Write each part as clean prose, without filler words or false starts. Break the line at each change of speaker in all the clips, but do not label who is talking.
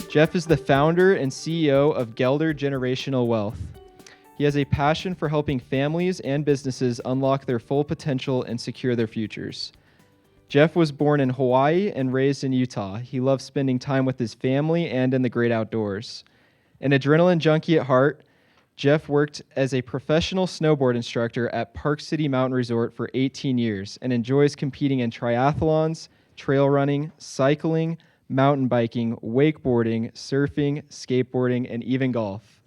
Jeff is the founder and CEO of Gelder Generational Wealth. He has a passion for helping families and businesses unlock their full potential and secure their futures. Jeff was born in Hawaii and raised in Utah. He loves spending time with his family and in the great outdoors. An adrenaline junkie at heart, Jeff worked as a professional snowboard instructor at Park City Mountain Resort for 18 years and enjoys competing in triathlons, trail running, cycling, mountain biking, wakeboarding, surfing, skateboarding, and even golf.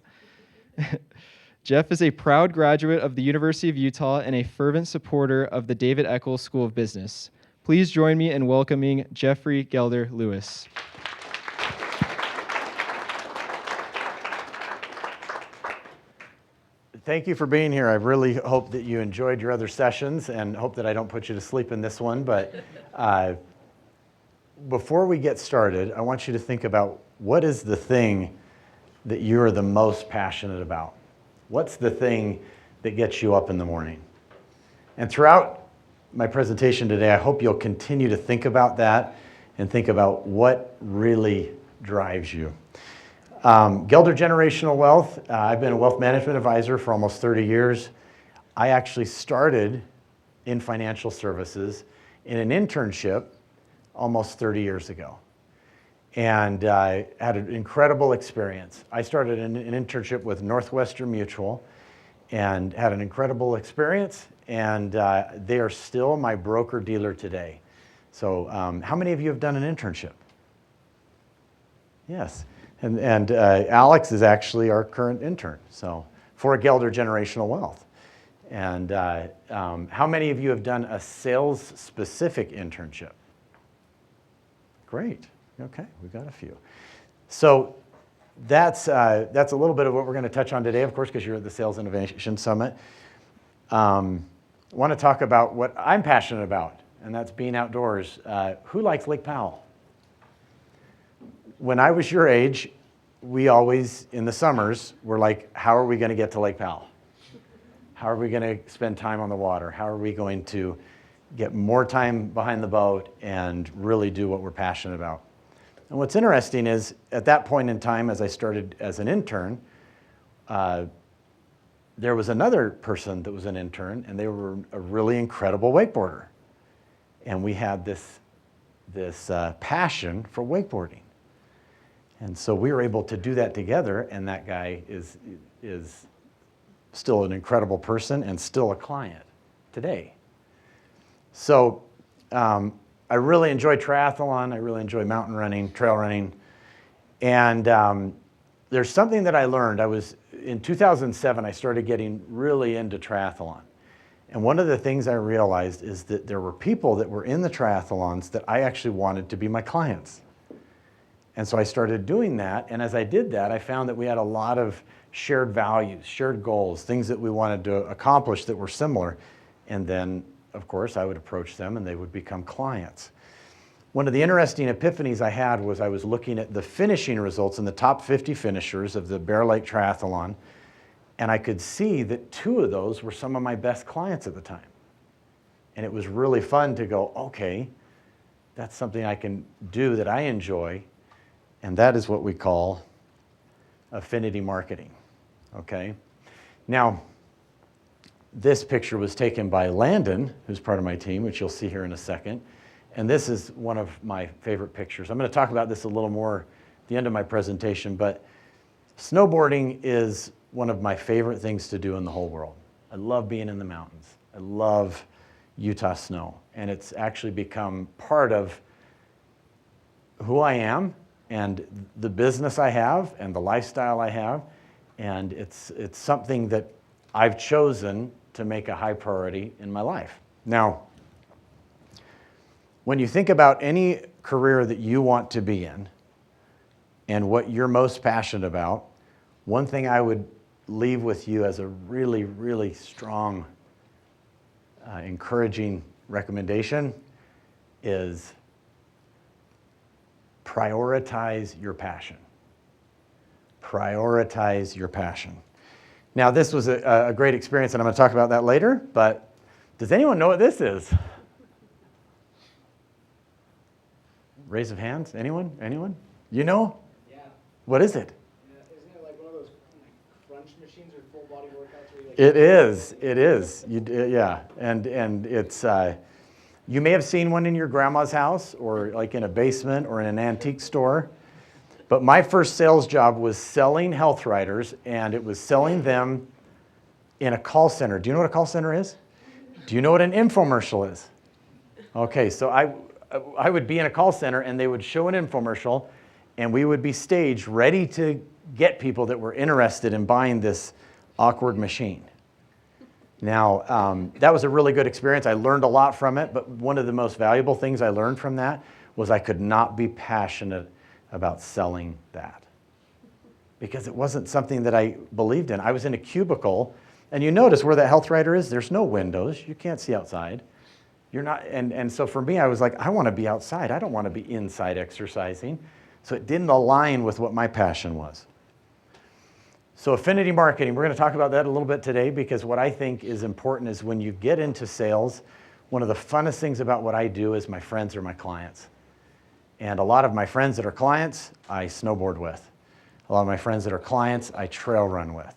Jeff is a proud graduate of the University of Utah and a fervent supporter of the David Eccles School of Business. Please join me in welcoming Jeffery Gelder Lewis.
Thank you for being here. I really hope that you enjoyed your other sessions and hope that I don't put you to sleep in this one. But before we get started, I want you to think about what is the thing that you're the most passionate about? What's the thing that gets you up in the morning? And throughout my presentation today, I hope you'll continue to think about that and think about what really drives you. Gelder Generational Wealth, I've been a wealth management advisor for almost 30 years. I actually started in financial services in an internship almost 30 years ago. And I had an incredible experience. I started an internship with Northwestern Mutual and had an incredible experience, and they are still my broker-dealer today. So how many of you have done an internship? Yes. And Alex is actually our current intern, so for Gelder Generational Wealth. And how many of you have done a sales-specific internship? Great. Okay, we've got a few. So that's a little bit of what we're going to touch on today, of course, because you're at the Sales Innovation Summit. I want to talk about what I'm passionate about, and that's being outdoors. Who likes Lake Powell? When I was your age, we always, in the summers, were like, how are we going to get to Lake Powell? How are we going to spend time on the water? How are we going to get more time behind the boat and really do what we're passionate about? And what's interesting is, at that point in time, as I started as an intern, there was another person that was an intern, and they were a really incredible wakeboarder. And we had this passion for wakeboarding. And so we were able to do that together, and that guy is still an incredible person and still a client today. So I really enjoy triathlon. I really enjoy mountain running, trail running. And there's something that I learned. In 2007, I started getting really into triathlon. And one of the things I realized is that there were people that were in the triathlons that I actually wanted to be my clients. And so I started doing that, and as I did that, I found that we had a lot of shared values, shared goals, things that we wanted to accomplish that were similar. And then, of course, I would approach them and they would become clients. One of the interesting epiphanies I had was I was looking at the finishing results in the top 50 finishers of the Bear Lake Triathlon, and I could see that 2 of those were some of my best clients at the time. And it was really fun to go, okay, that's something I can do that I enjoy. And that is what we call affinity marketing, okay? Now, this picture was taken by Landon, who's part of my team, which you'll see here in a second. And this is one of my favorite pictures. I'm going to talk about this a little more at the end of my presentation, but snowboarding is one of my favorite things to do in the whole world. I love being in the mountains. I love Utah snow. And it's actually become part of who I am and the business I have and the lifestyle I have. And it's something that I've chosen to make a high priority in my life. Now, when you think about any career that you want to be in and what you're most passionate about, one thing I would leave with you as a really, really strong, encouraging recommendation is prioritize your passion. Prioritize your passion. Now, this was a great experience, and I'm going to talk about that later, but does anyone know what this is? Raise of hands. Anyone? You know? What is it?
Yeah, isn't it like one of those like crunch machines or full body workouts where you like?
It is. It is. Yeah, and it's. You may have seen one in your grandma's house, or like in a basement, or in an antique store. But my first sales job was selling health riders, and it was selling them in a call center. Do you know what a call center is? Do you know what an infomercial is? Okay, so I would be in a call center, and they would show an infomercial, and we would be staged, ready to get people that were interested in buying this awkward machine. Now, that was a really good experience. I learned a lot from it, but one of the most valuable things I learned from that was I could not be passionate about selling that because it wasn't something that I believed in. I was in a cubicle, and you notice where that health rider is, there's no windows. You can't see outside. You're not, and so for me, I was like, I want to be outside. I don't want to be inside exercising. So it didn't align with what my passion was. So affinity marketing, we're going to talk about that a little bit today because what I think is important is when you get into sales, one of the funnest things about what I do is my friends are my clients. And a lot of my friends that are clients, I snowboard with. A lot of my friends that are clients, I trail run with.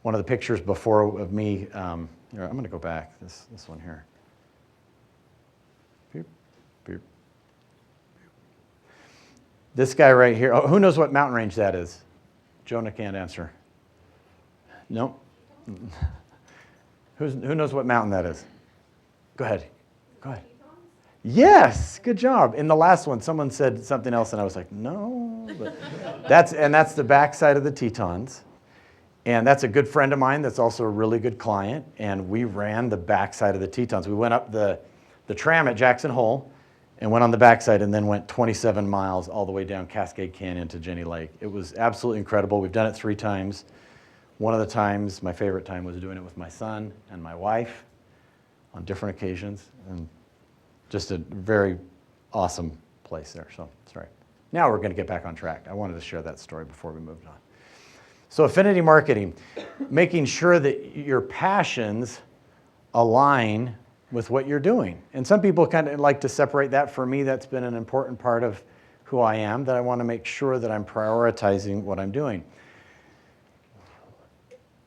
One of the pictures before of me, here, I'm going to go back, this one here. Beep, beep. This guy right here, oh, who knows what mountain range that is? Jonah can't answer. Nope. Who knows what mountain that is? Go ahead. Go ahead. Yes, good job. In the last one, someone said something else, and I was like, no. But that's the backside of the Tetons. And that's a good friend of mine that's also a really good client, and we ran the backside of the Tetons. We went up the tram at Jackson Hole and went on the backside and then went 27 miles all the way down Cascade Canyon to Jenny Lake. It was absolutely incredible. We've done it 3 times. One of the times, my favorite time, was doing it with my son and my wife on different occasions. And just a very awesome place there. So, sorry. Now we're going to get back on track. I wanted to share that story before we moved on. So affinity marketing, making sure that your passions align with what you're doing. And some people kind of like to separate that. For me, that's been an important part of who I am, that I want to make sure that I'm prioritizing what I'm doing.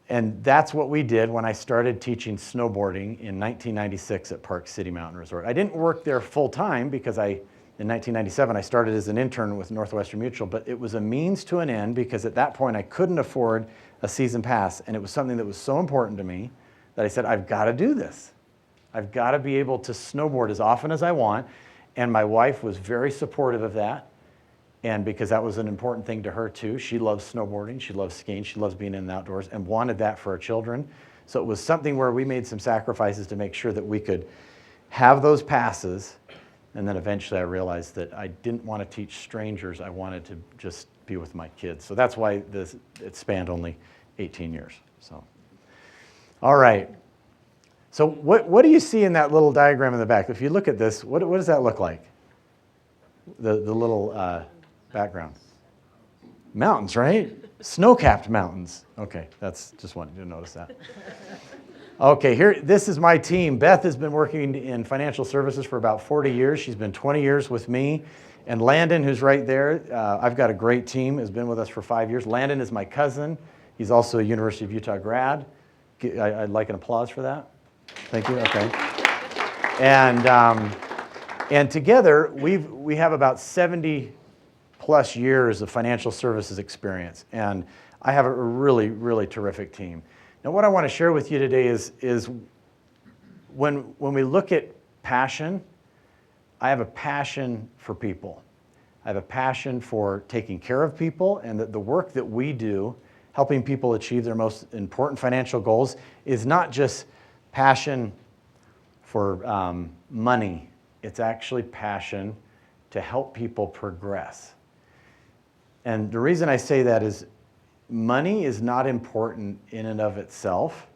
And that's what we did when I started teaching snowboarding in 1996 at Park City Mountain Resort. I didn't work there full time because in 1997, I started as an intern with Northwestern Mutual, but it was a means to an end because at that point I couldn't afford a season pass, and it was something that was so important to me that I said, I've got to do this. I've got to be able to snowboard as often as I want, and my wife was very supportive of that, and because that was an important thing to her too. She loves snowboarding, she loves skiing, she loves being in the outdoors, and wanted that for our children. So it was something where we made some sacrifices to make sure that we could have those passes. And then eventually I realized that I didn't want to teach strangers. I wanted to just be with my kids. So that's why it spanned only 18 years. So, all right. So what do you see in that little diagram in the back? If you look at this, what does that look like? The little background. Mountains, right? Snow-capped mountains. Okay, that's just wanted you to notice that. Okay, this is my team. Beth has been working in financial services for about 40 years. She's been 20 years with me. And Landon, who's right there, I've got a great team, has been with us for 5 years. Landon is my cousin. He's also a University of Utah grad. I'd like an applause for that. Thank you, okay. And together, we have about 70 plus years of financial services experience. And I have a really, really terrific team. Now, what I want to share with you today is when we look at passion, I have a passion for people. I have a passion for taking care of people, and that the work that we do, helping people achieve their most important financial goals, is not just passion for money. It's actually passion to help people progress. And the reason I say that is money is not important in and of itself.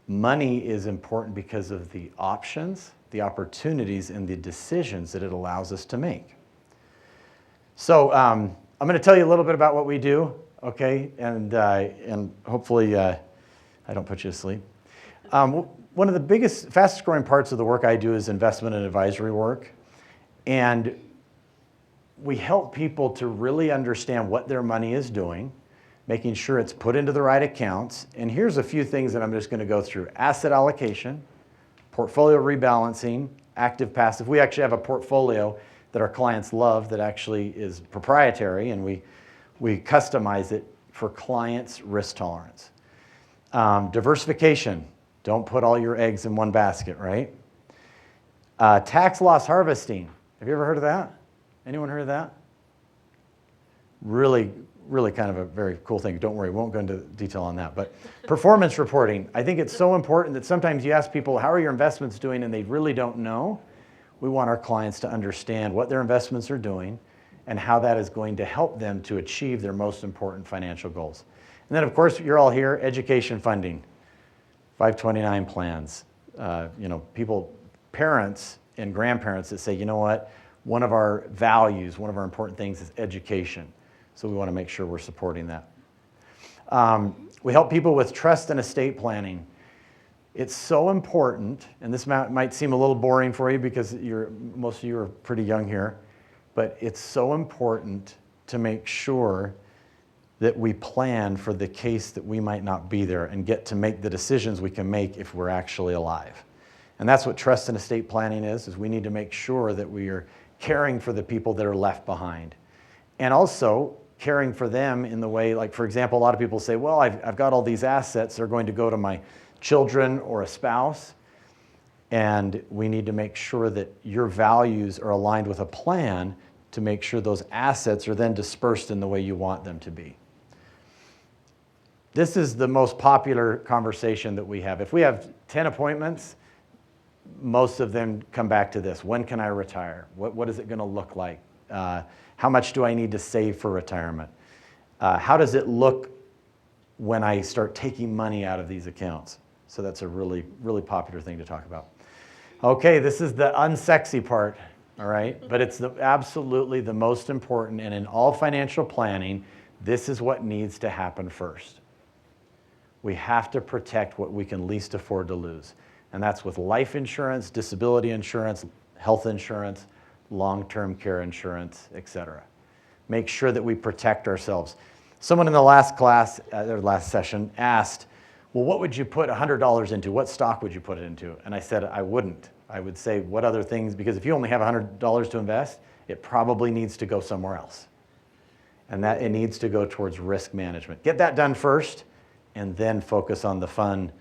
Money is important because of the options, the opportunities, and the decisions that it allows us to make. So I'm going to tell you a little bit about what we do, okay? And hopefully I don't put you to sleep. One of the fastest growing parts of the work I do is investment and advisory work. And we help people to really understand what their money is doing, making sure it's put into the right accounts. And here's a few things that I'm just going to go through. Asset allocation, portfolio rebalancing, active, passive. We actually have a portfolio that our clients love that actually is proprietary, and we customize it for clients' risk tolerance. Diversification. Don't put all your eggs in one basket, right? Tax loss harvesting. Have you ever heard of that? Anyone heard of that? Really, really kind of a very cool thing. Don't worry, we won't go into detail on that. But performance reporting. I think it's so important that sometimes you ask people, how are your investments doing? And they really don't know. We want our clients to understand what their investments are doing and how that is going to help them to achieve their most important financial goals. And then, of course, you're all here, education funding, 529 plans. People, parents and grandparents that say, you know what, one of our values, one of our important things is education. So we want to make sure we're supporting that. We help people with trust and estate planning. It's so important, and this might seem a little boring for you because most of you are pretty young here, but it's so important to make sure that we plan for the case that we might not be there and get to make the decisions we can make if we're actually alive. And that's what trust and estate planning is we need to make sure that we are caring for the people that are left behind. And also caring for them in the way, like for example, a lot of people say, well, I've got all these assets, they're going to go to my children or a spouse. And we need to make sure that your values are aligned with a plan to make sure those assets are then dispersed in the way you want them to be. This is the most popular conversation that we have. If we have 10 appointments, most of them come back to this. When can I retire? What is it going to look like? How much do I need to save for retirement? How does it look when I start taking money out of these accounts? So that's a really, really popular thing to talk about. Okay, this is the unsexy part, all right? But it's absolutely the most important, and in all financial planning, this is what needs to happen first. We have to protect what we can least afford to lose. And that's with life insurance, disability insurance, health insurance, long-term care insurance, etc. Make sure that we protect ourselves. Someone in the last class, their last session, asked, well, what would you put $100 into? What stock would you put it into? And I said, I wouldn't. I would say, what other things? Because if you only have $100 to invest, it probably needs to go somewhere else. And that it needs to go towards risk management. Get that done first, and then focus on the fun,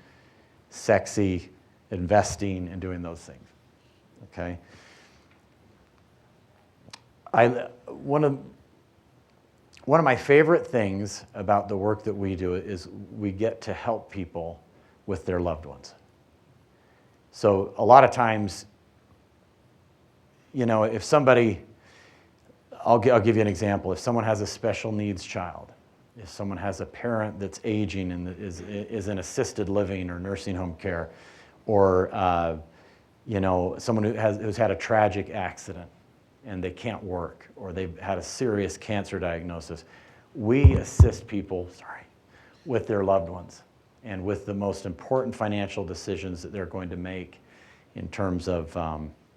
sexy investing and doing those things. Okay? One of my favorite things about the work that we do is we get to help people with their loved ones. So a lot of times, if somebody, I'll give you an example. If someone has a special needs child, if someone has a parent that's aging and is in assisted living or nursing home care, or someone who's had a tragic accident and they can't work, or they've had a serious cancer diagnosis, we assist people, with their loved ones and with the most important financial decisions that they're going to make in terms of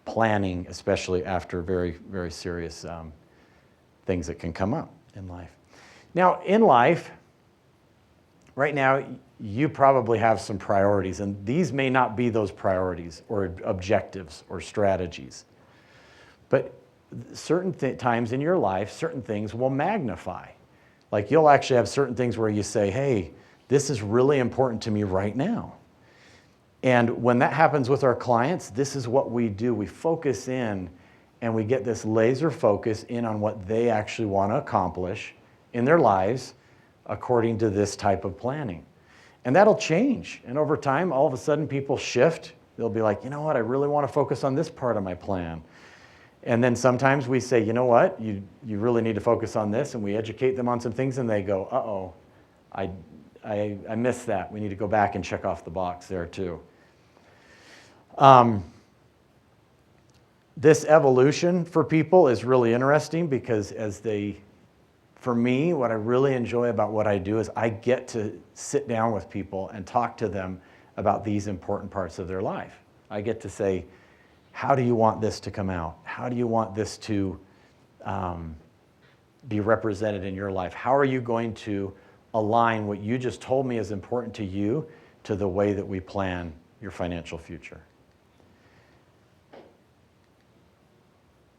planning, especially after very, very serious things that can come up in life. Now, in life, right now, you probably have some priorities, and these may not be those priorities or objectives or strategies. But certain times in your life, certain things will magnify. Like you'll actually have certain things where you say, hey, this is really important to me right now. And when that happens with our clients, this is what we do. We focus in and we get this laser focus in on what they actually want to accomplish in their lives according to this type of planning. And that'll change. And over time, all of a sudden people shift. They'll be like, you know what, I really want to focus on this part of my plan. And then sometimes we say, you know what, you really need to focus on this, and we educate them on some things, and they go, uh-oh, I missed that. We need to go back and check off the box there too. This evolution for people is really interesting because for me, what I really enjoy about what I do is I get to sit down with people and talk to them about these important parts of their life. I get to say, how do you want this to come out? How do you want this to be represented in your life? How are you going to align what you just told me is important to you to the way that we plan your financial future?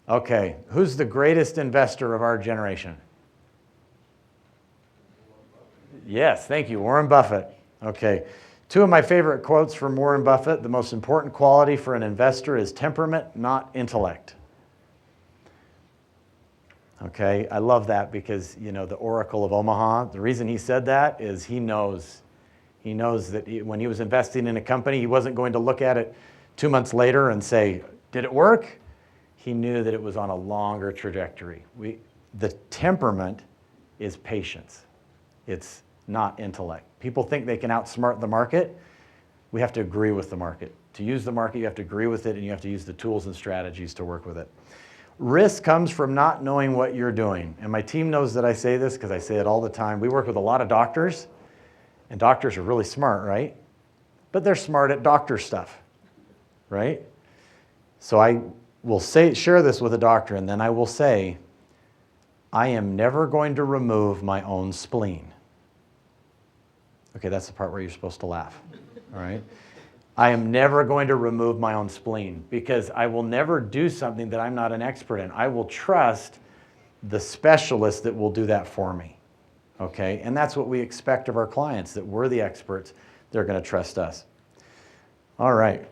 Okay, who's the greatest investor of our generation? Yes, thank you, Warren Buffett. Okay, two of my favorite quotes from Warren Buffett: the most important quality for an investor is temperament, not intellect. Okay, I love that because, you know, the Oracle of Omaha, the reason he said that is he knows that when he was investing in a company, he wasn't going to look at it 2 months later and say, did it work? He knew that it was on a longer trajectory. The temperament is patience. It's not intellect. People think they can outsmart the market. We have to agree with the market. To use the market, you have to agree with it, and you have to use the tools and strategies to work with it. Risk comes from not knowing what you're doing. And my team knows that I say this because I say it all the time. We work with a lot of doctors, and doctors are really smart, right? But they're smart at doctor stuff, right? So I will share this with a doctor, and then I will say, I am never going to remove my own spleen. Okay, that's the part where you're supposed to laugh, all right? I am never going to remove my own spleen because I will never do something that I'm not an expert in. I will trust the specialist that will do that for me, okay? And that's what we expect of our clients, that we're the experts. They're going to trust us. All right.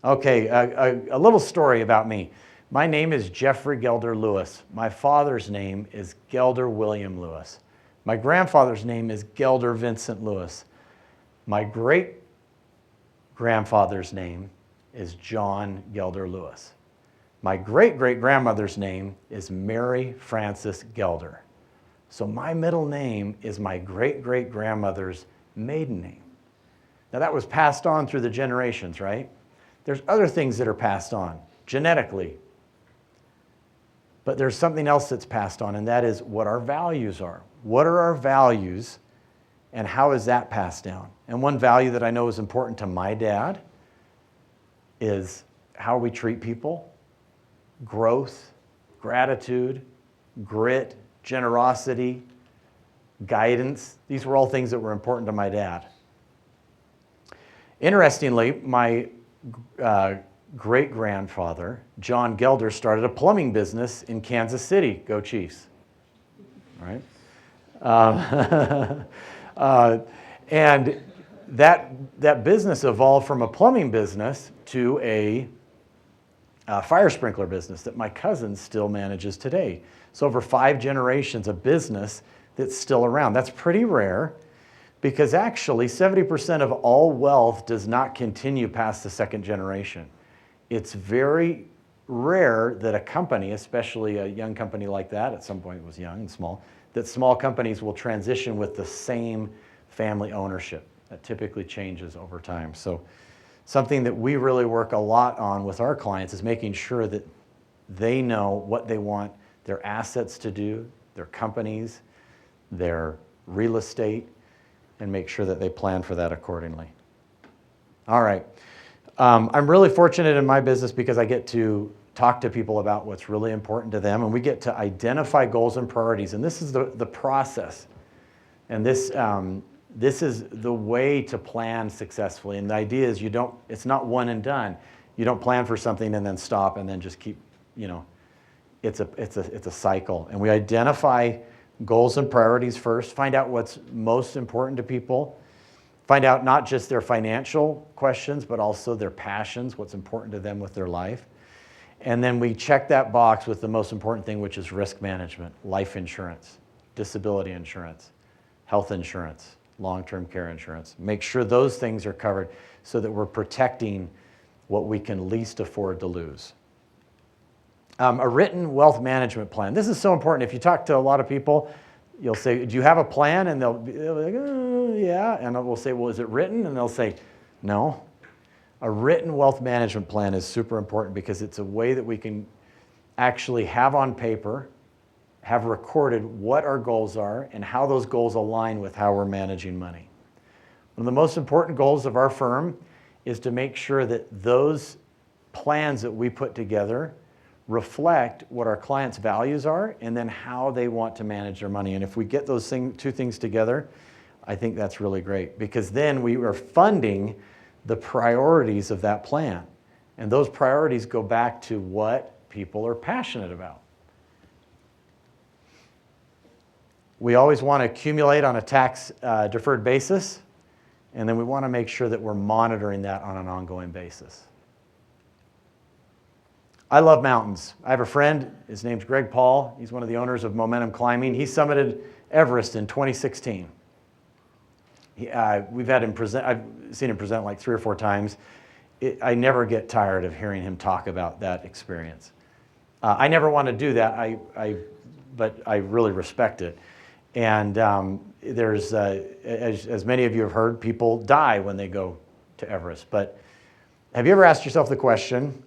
Okay, a little story about me. My name is Jeffrey Gelder Lewis. My father's name is Gelder William Lewis. My grandfather's name is Gelder Vincent Lewis. My great-grandfather's name is John Gelder Lewis. My great-great-grandmother's name is Mary Frances Gelder. So my middle name is my great-great-grandmother's maiden name. Now that was passed on through the generations, right? There's other things that are passed on genetically. But there's something else that's passed on, and that is what our values are. What are our values, and how is that passed down? And one value that I know is important to my dad is how we treat people, growth, gratitude, grit, generosity, guidance. These were all things that were important to my dad. Interestingly, my great-grandfather, John Gelder, started a plumbing business in Kansas City. Go Chiefs. All right? And that business evolved from a plumbing business to a fire sprinkler business that my cousin still manages today. So over 5 generations, a business that's still around. That's pretty rare because actually 70% of all wealth does not continue past the second generation. It's very rare that a company, especially a young company like that, at some point it was young and small, that small companies will transition with the same family ownership. That typically changes over time. So something that we really work a lot on with our clients is making sure that they know what they want their assets to do, their companies, their real estate, and make sure that they plan for that accordingly. All right. I'm really fortunate in my business because I get to talk to people about what's really important to them, and we get to identify goals and priorities. And this is the process. And this is the way to plan successfully. And the idea is it's not one and done. You don't plan for something and then stop and then just keep, it's a cycle. And we identify goals and priorities first, find out what's most important to people, find out not just their financial questions, but also their passions, what's important to them with their life. And then we check that box with the most important thing, which is risk management, life insurance, disability insurance, health insurance, long-term care insurance. Make sure those things are covered so that we're protecting what we can least afford to lose. A written wealth management plan. This is so important. If you talk to a lot of people, you'll say, do you have a plan? And they'll be like, oh, yeah. And we'll say, well, is it written? And they'll say, no. A written wealth management plan is super important because it's a way that we can actually have on paper, have recorded what our goals are and how those goals align with how we're managing money. One of the most important goals of our firm is to make sure that those plans that we put together reflect what our clients' values are and then how they want to manage their money. And if we get those two things together, I think that's really great, because then we are funding the priorities of that plan. And those priorities go back to what people are passionate about. We always want to accumulate on a tax deferred basis, and then we want to make sure that we're monitoring that on an ongoing basis. I love mountains. I have a friend, his name's Greg Paul. He's one of the owners of Momentum Climbing. He summited Everest in 2016. We've had him present, I've seen him present like 3 or 4 times. I never get tired of hearing him talk about that experience. I never want to do that, but I really respect it. And there's, as many of you have heard, people die when they go to Everest. But have you ever asked yourself the question,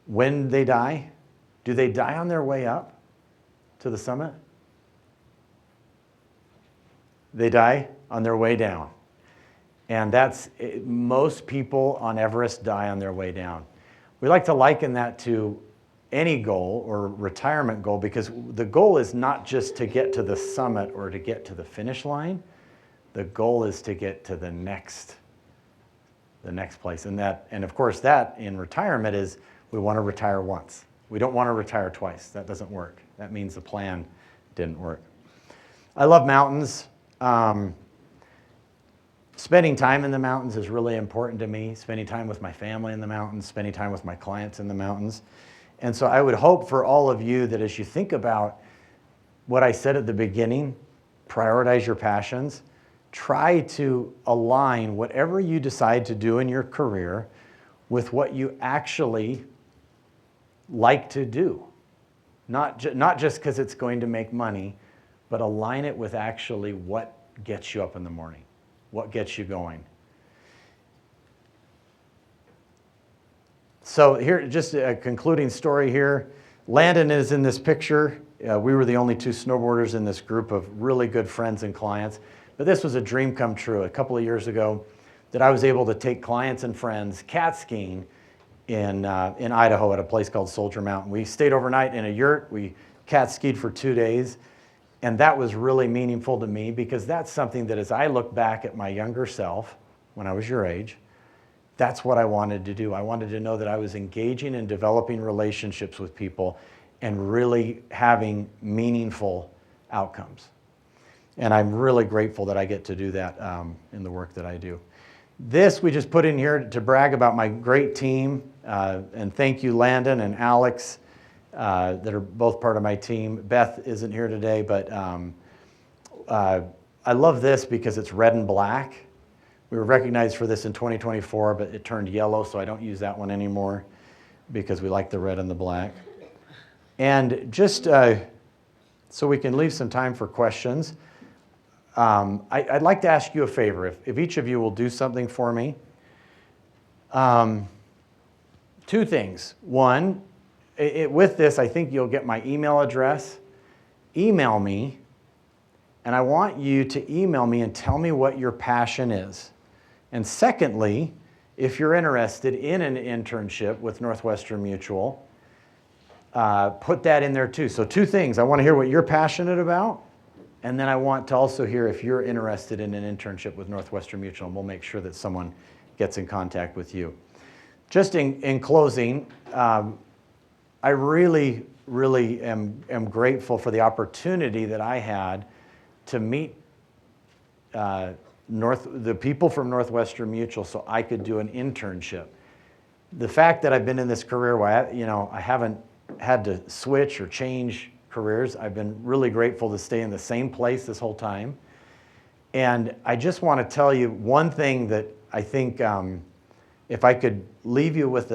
when they die, do they die on their way up to the summit? They die on their way down. And most people on Everest die on their way down. We like to liken that to any goal or retirement goal, because the goal is not just to get to the summit or to get to the finish line. The goal is to get to the next place. And of course that in retirement is we want to retire once. We don't want to retire twice. That doesn't work. That means the plan didn't work. I love mountains. Spending time in the mountains is really important to me. Spending time with my family in the mountains, spending time with my clients in the mountains. And so I would hope for all of you that as you think about what I said at the beginning, prioritize your passions, try to align whatever you decide to do in your career with what you actually like to do. Not just because it's going to make money, but align it with actually what gets you up in the morning, what gets you going. So here, just a concluding story here. Landon is in this picture. We were the only 2 snowboarders in this group of really good friends and clients. But this was a dream come true a couple of years ago, that I was able to take clients and friends cat skiing in Idaho at a place called Soldier Mountain. We stayed overnight in a yurt. We cat skied for 2 days. And that was really meaningful to me, because that's something that as I look back at my younger self, when I was your age, that's what I wanted to do. I wanted to know that I was engaging and developing relationships with people and really having meaningful outcomes. And I'm really grateful that I get to do that in the work that I do. This we just put in here to brag about my great team. And thank you, Landon and Alex, that are both part of my team. Beth isn't here today, but I love this because it's red and black. We were recognized for this in 2024, but it turned yellow, so I don't use that one anymore because we like the red and the black. And just so we can leave some time for questions, I'd like to ask you a favor. If each of you will do something for me. 2 things. One, with this, I think you'll get my email address. Email me, and I want you to email me and tell me what your passion is. And secondly, if you're interested in an internship with Northwestern Mutual, put that in there too. So 2 things. I want to hear what you're passionate about, and then I want to also hear if you're interested in an internship with Northwestern Mutual, and we'll make sure that someone gets in contact with you. Just in closing, I really, really am grateful for the opportunity that I had to meet the people from Northwestern Mutual so I could do an internship. The fact that I've been in this career where I haven't had to switch or change careers, I've been really grateful to stay in the same place this whole time. And I just want to tell you one thing that I think if I could leave you with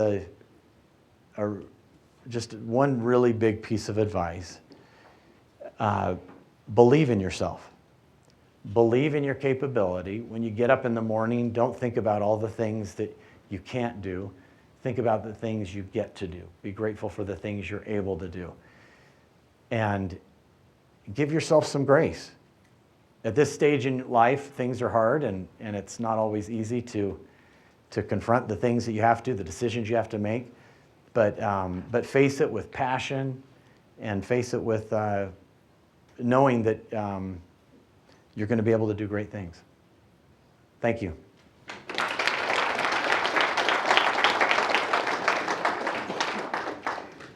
just one really big piece of advice, believe in yourself. Believe in your capability. When you get up in the morning, don't think about all the things that you can't do. Think about the things you get to do. Be grateful for the things you're able to do. And give yourself some grace. At this stage in life, things are hard, and it's not always easy to confront the things that you have to, the decisions you have to make. but face it with passion, and face it with knowing that you're going to be able to do great things. Thank you.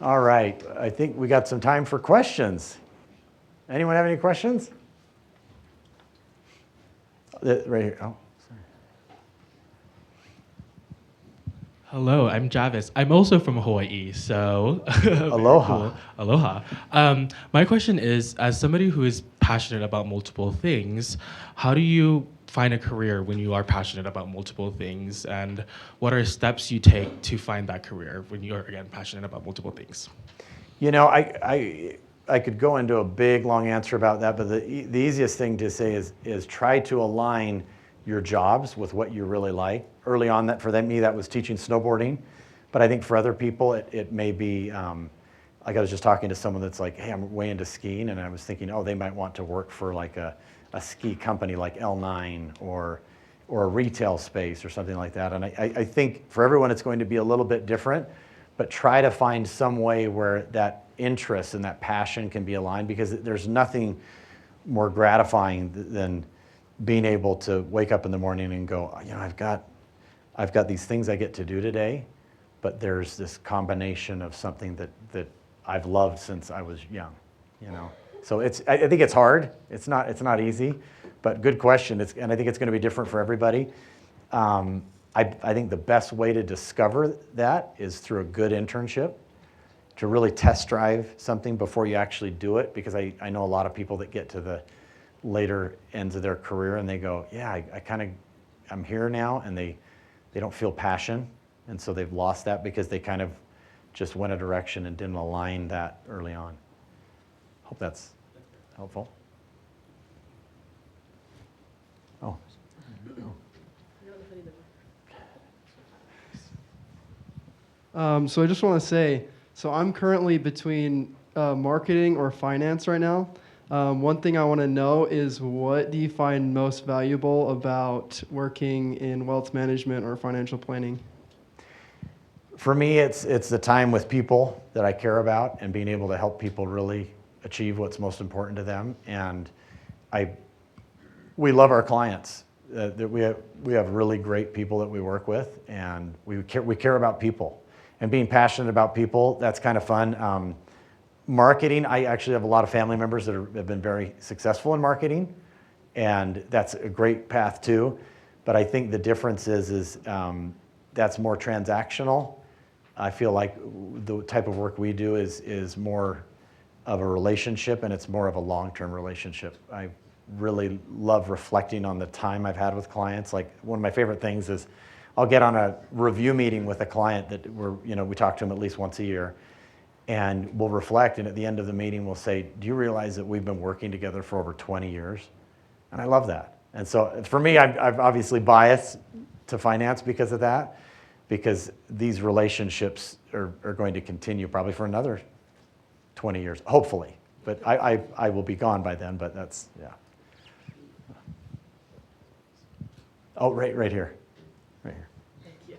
All right, I think we got some time for questions. Anyone have any questions? Right here. Oh, sorry.
Hello, I'm Javis. I'm also from Hawaii, so
Aloha.
Cool. Aloha. My question is, as somebody who is passionate about multiple things, how do you find a career when you are passionate about multiple things, and what are steps you take to find that career when you're, again, passionate about multiple things?
You know, I could go into a big, long answer about that, but the easiest thing to say is try to align your jobs with what you really like. Early on, that for me, that was teaching snowboarding, but I think for other people, it may be, like I was just talking to someone that's like, hey, I'm way into skiing, and I was thinking, oh, they might want to work for like a ski company like L9 or a retail space or something like that. And I think for everyone, it's going to be a little bit different, but try to find some way where that interest and that passion can be aligned, because there's nothing more gratifying than being able to wake up in the morning and go, you know, I've got these things I get to do today, but there's this combination of something that I've loved since I was young, you know. So I think it's hard. It's not easy, but good question. And I think it's going to be different for everybody. I think the best way to discover that is through a good internship, to really test drive something before you actually do it, because I know a lot of people that get to the later ends of their career and they go, yeah, I'm here now, and they don't feel passion, and so they've lost that because they kind of just went a direction and didn't align that early on. Hope that's helpful. Oh.
So I just want to say, so I'm currently between marketing or finance right now. One thing I want to know is, what do you find most valuable about working in wealth management or financial planning?
For me, it's the time with people that I care about and being able to help people really achieve what's most important to them. And we love our clients. We have really great people that we work with, and we care about people. And being passionate about people, that's kind of fun. Marketing, I actually have a lot of family members that have been very successful in marketing, and that's a great path too. But I think the difference is that's more transactional. I feel like the type of work we do is more of a relationship, and it's more of a long-term relationship. I really love reflecting on the time I've had with clients. Like, one of my favorite things is I'll get on a review meeting with a client that we talk to them at least once a year, and we'll reflect, and at the end of the meeting we'll say, do you realize that we've been working together for over 20 years? And I love that. And so for me, I've obviously biased to finance because of that, because these relationships are going to continue probably for another 20 years, hopefully. But I will be gone by then, but that's, yeah. Oh, right here. Right here.
Thank you.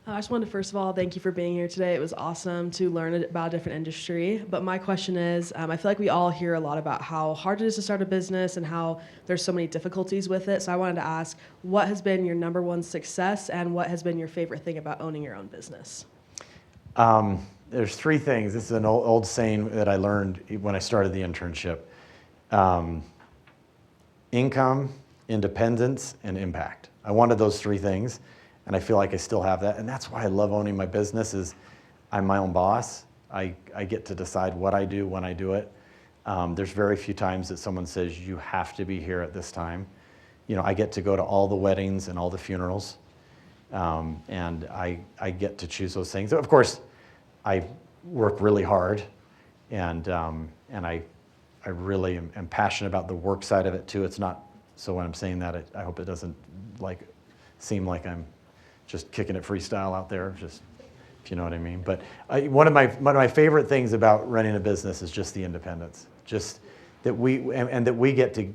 I just wanted to, first of all, thank you for being here today. It was awesome to learn about a different industry. But my question is, I feel like we all hear a lot about how hard it is to start a business and how there's so many difficulties with it. So I wanted to ask, what has been your number one success, and what has been your favorite thing about owning your own business?
There's three things. This is an old saying that I learned when I started the internship. Income, independence, and impact. I wanted those three things, and I feel like I still have that. And that's why I love owning my business, is I'm my own boss. I get to decide what I do, when I do it. There's very few times that someone says, you have to be here at this time. You know, I get to go to all the weddings and all the funerals, and I get to choose those things. Of course, I work really hard, and I really am passionate about the work side of it too. It's not, so when I'm saying that, I hope it doesn't seem like I'm just kicking it freestyle out there, just, if you know what I mean. But one of my favorite things about running a business is just the independence, just that we get to,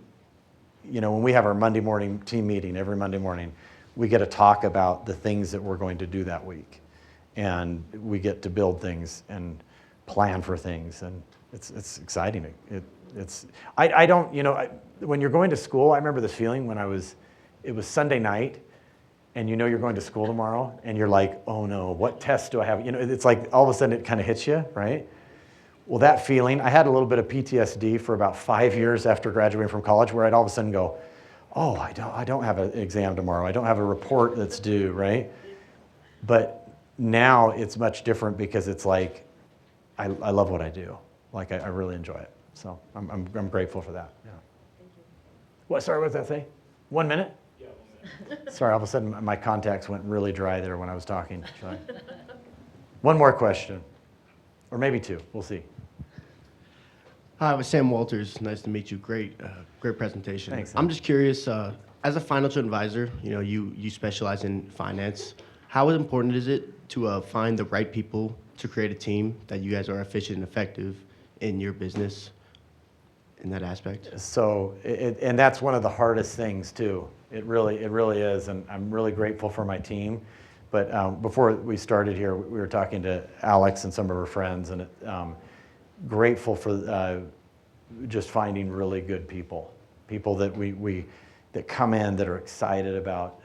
when we have our Monday morning team meeting every Monday morning, we get to talk about the things that we're going to do that week. And we get to build things and plan for things, and it's exciting. I don't, when you're going to school, I remember this feeling when it was Sunday night, and you're going to school tomorrow, and you're like, oh no, what test do I have? It's like all of a sudden it kind of hits you, right? Well, that feeling, I had a little bit of PTSD for about 5 years after graduating from college, where I'd all of a sudden go, oh, I don't have an exam tomorrow. I don't have a report that's due, right? But now it's much different because it's like, I love what I do. Like, I really enjoy it. So I'm grateful for that. Yeah.
Thank you.
What? Sorry, what did that say? 1 minute?
Yeah, 1 minute.
Sorry, all of a sudden my contacts went really dry there when I was talking. Sorry. One more question, or maybe two. We'll see.
Hi, I'm Sam Walters. Nice to meet you. Great presentation.
Thanks, Sam.
I'm just curious, as a financial advisor, you specialize in finance. How important is it to find the right people to create a team that you guys are efficient and effective in your business in that aspect?
So, and that's one of the hardest things too. It really is, and I'm really grateful for my team. But before we started here, we were talking to Alex and some of her friends, and grateful for just finding really good people that that come in that are excited about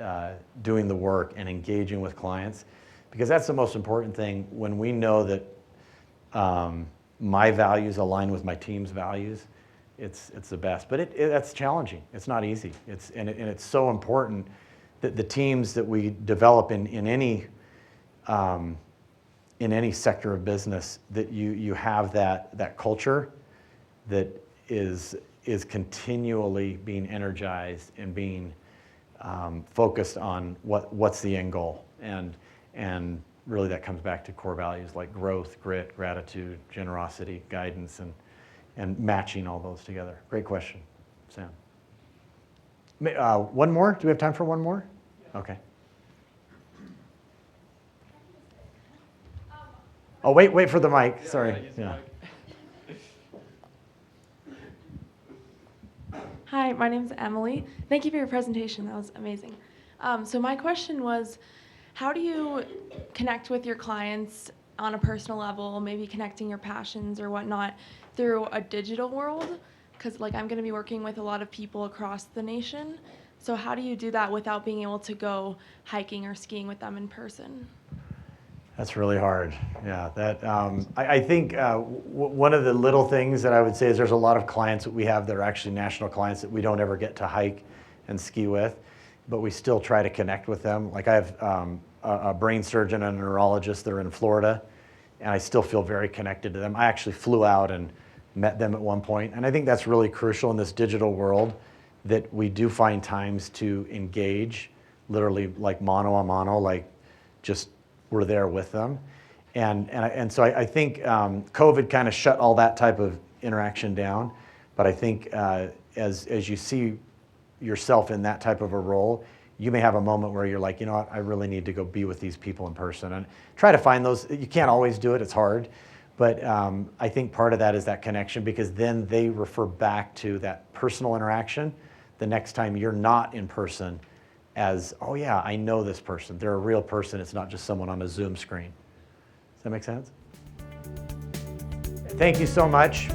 doing the work and engaging with clients, because that's the most important thing. When we know that my values align with my team's values, it's the best. But that's challenging. It's not easy. And it's so important that the teams that we develop in any sector of business, that you have that culture that is continually being energized and being focused on what's the end goal, and really that comes back to core values like growth, grit, gratitude, generosity, guidance, and matching all those together. Great question, Sam. One more? Do we have time for one more? Yeah. Okay. Oh, wait for the mic. Yeah, sorry. Yeah.
Hi, my name's Emily. Thank you for your presentation. That was amazing. So my question was, how do you connect with your clients on a personal level, maybe connecting your passions or whatnot through a digital world? Because I'm going to be working with a lot of people across the nation. So how do you do that without being able to go hiking or skiing with them in person?
That's really hard. Yeah, I think one of the little things that I would say is there's a lot of clients that we have that are actually national clients that we don't ever get to hike and ski with, but we still try to connect with them. Like I have a brain surgeon and a neurologist that are in Florida, and I still feel very connected to them. I actually flew out and met them at one point, and I think that's really crucial in this digital world, that we do find times to engage, literally like mano a mano, like just we're there with them. And so I think COVID kind of shut all that type of interaction down, but I think as you see yourself in that type of a role, you may have a moment where you're like, you know what, I really need to go be with these people in person, and try to find those. You can't always do it, it's hard, but I think part of that is that connection, because then they refer back to that personal interaction the next time you're not in person as, oh yeah, I know this person. They're a real person. It's not just someone on a Zoom screen. Does that make sense? Thank you so much.